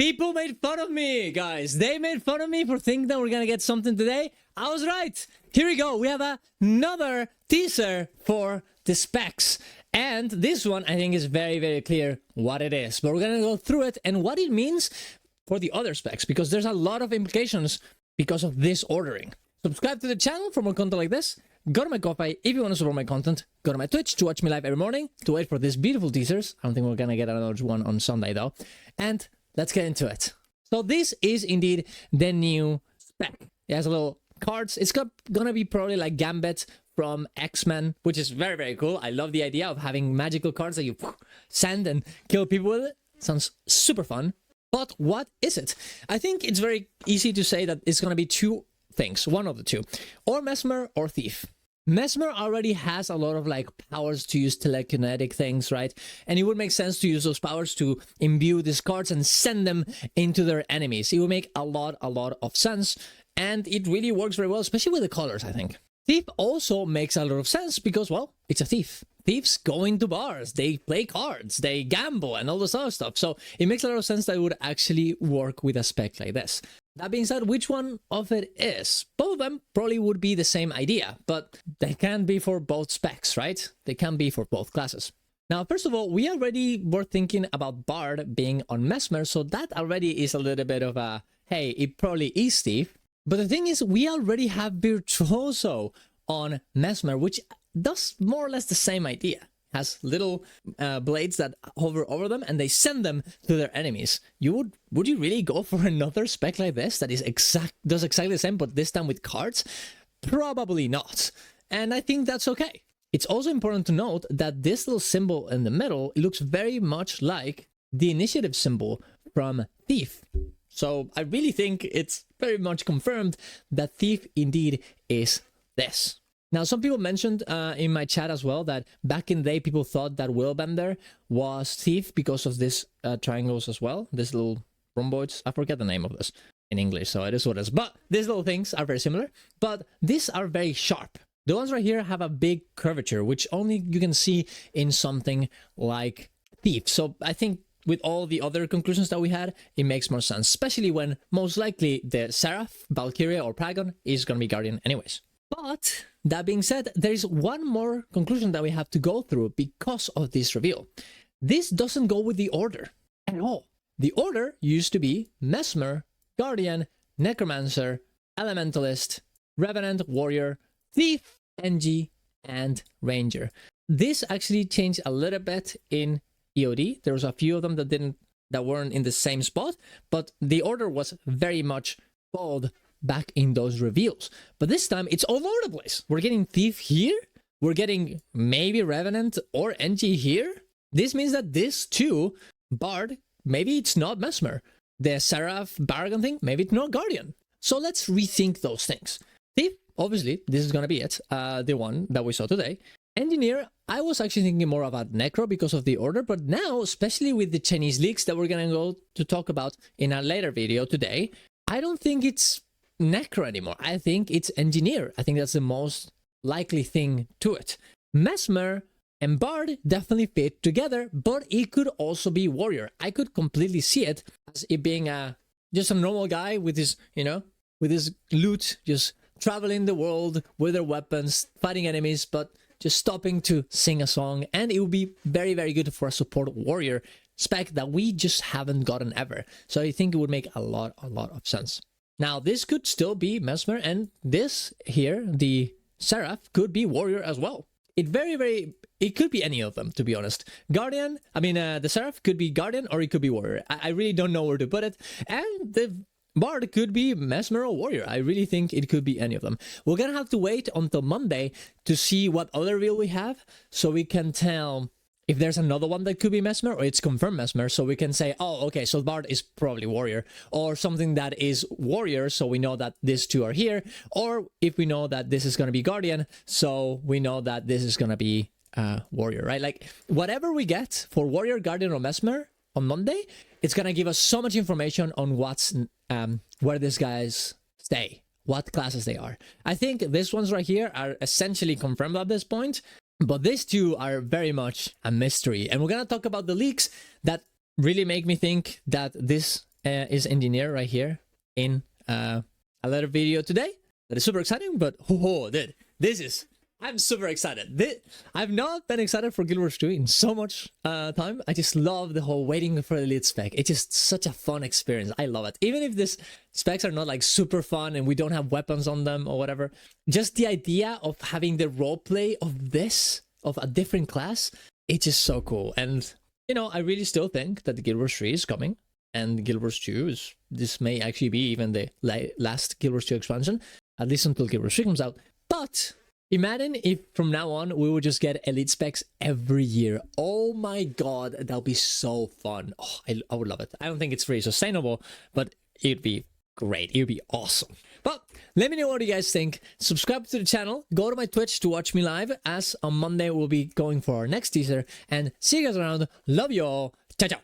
People made fun of me, guys. They made fun of me for thinking that we're gonna get something today. I was right. Here we go. We have another teaser for the specs. And this one, I think, is very, very clear what it is. But we're gonna go through it and what it means for the other specs, because there's a lot of implications because of this ordering. Subscribe to the channel for more content like this. Go to my Ko-Fi if you want to support my content. Go to my Twitch to watch me live every morning, to wait for these beautiful teasers. I don't think we're gonna get another one on Sunday though. And let's get into it. So this is indeed the new spec. It has a little cards. It's gonna be probably like Gambit from X-Men, which is very, very cool. I love the idea of having magical cards that you send and kill people with it. Sounds super fun. But what is it? I think it's very easy to say that it's gonna be two things, one of the two, or Mesmer or Thief. Mesmer already has a lot of like powers to use telekinetic things, right? And it would make sense to use those powers to imbue these cards and send them into their enemies. It would make a lot of sense, and it really works very well, especially with the colors, I think. Thief also makes a lot of sense because, well, it's a thief. Thieves go into bars, they play cards, they gamble and all this other stuff. So it makes a lot of sense that it would actually work with a spec like this. That being said, which one of it is? Both of them probably would be the same idea, but they can be for both specs, right? They can be for both classes. Now, first of all, we already were thinking about Bard being on Mesmer, so that already is a little bit of a, hey, it probably is Thief. But the thing is, we already have Virtuoso on Mesmer, which does more or less the same idea. Has little blades that hover over them and they send them to their enemies. Would you really go for another spec like this that is does exactly the same, but this time with cards? Probably not. And I think that's okay. It's also important to note that this little symbol in the middle looks very much like the initiative symbol from Thief. So I really think it's very much confirmed that Thief indeed is this. Now, some people mentioned in my chat as well that back in the day, people thought that Willbender was Thief because of this triangles as well. These little rhomboids. I forget the name of this in English, so it is what it is. But these little things are very similar, but these are very sharp. The ones right here have a big curvature, which only you can see in something like Thief. So I think with all the other conclusions that we had, it makes more sense, especially when most likely the Seraph, Valkyria, or Paragon is going to be Guardian anyways. But that being said, there is one more conclusion that we have to go through because of this reveal. This doesn't go with the order at all. The order used to be Mesmer, Guardian, Necromancer, Elementalist, Revenant, Warrior, Thief, NG, and Ranger. This actually changed a little bit in EOD. There was a few of them that weren't in the same spot, but the order was very much followed back in those reveals. But this time it's all over the place. We're getting Thief here, we're getting maybe Revenant or NG here. This means that this too, Bard, maybe it's not Mesmer. The Seraph Paragon thing, maybe it's not Guardian. So let's rethink those things. Thief, obviously this is gonna be it, the one that we saw today. Engineer, I was actually thinking more about Necro because of the order, but now, especially with the Chinese leaks that we're gonna go to talk about in a later video today, I don't think it's Necro anymore. I think it's Engineer. I think that's the most likely thing to it. Mesmer and Bard definitely fit together, but it could also be Warrior. I could completely see it as it being just a normal guy with his, with his loot, just traveling the world with their weapons, fighting enemies, but just stopping to sing a song. And it would be very, very good for a support Warrior spec that we just haven't gotten ever. So I think it would make a lot of sense. Now, this could still be Mesmer, and this here, the Seraph, could be Warrior as well. It could be any of them, to be honest. Guardian, the Seraph could be Guardian or it could be Warrior. I really don't know where to put it. And the Bard could be Mesmer or Warrior. I really think it could be any of them. We're gonna have to wait until Monday to see what other reveal we have, so we can tell if there's another one that could be Mesmer or it's confirmed Mesmer, so we can say, oh, okay, so Bard is probably Warrior, or something that is Warrior, so we know that these two are here, or if we know that this is going to be Guardian, so we know that this is going to be Warrior, right? Like, whatever we get for Warrior, Guardian, or Mesmer on Monday, it's going to give us so much information on what's where these guys stay, what classes they are. I think these ones right here are essentially confirmed at this point, but these two are very much a mystery. And we're going to talk about the leaks that really make me think that this is engineer right here in a little video today. That is super exciting, but dude, I'm super excited. I've not been excited for Guild Wars 2 in so much time. I just love the whole waiting for the elite spec. It's just such a fun experience. I love it. Even if these specs are not like super fun and we don't have weapons on them or whatever, just the idea of having the roleplay of this, of a different class, it's just so cool. And, you know, I really still think that the Guild Wars 3 is coming. And Guild Wars 2 this may actually be even the last Guild Wars 2 expansion, at least until Guild Wars 3 comes out. But imagine if from now on we would just get elite specs every year. Oh my god, that'll be so fun. Oh, I would love it. I don't think it's very sustainable, but it'd be great. It'd be awesome. But let me know what you guys think. Subscribe to the channel. Go to my Twitch to watch me live, as on Monday we'll be going for our next teaser. And see you guys around. Love you all. Ciao, ciao.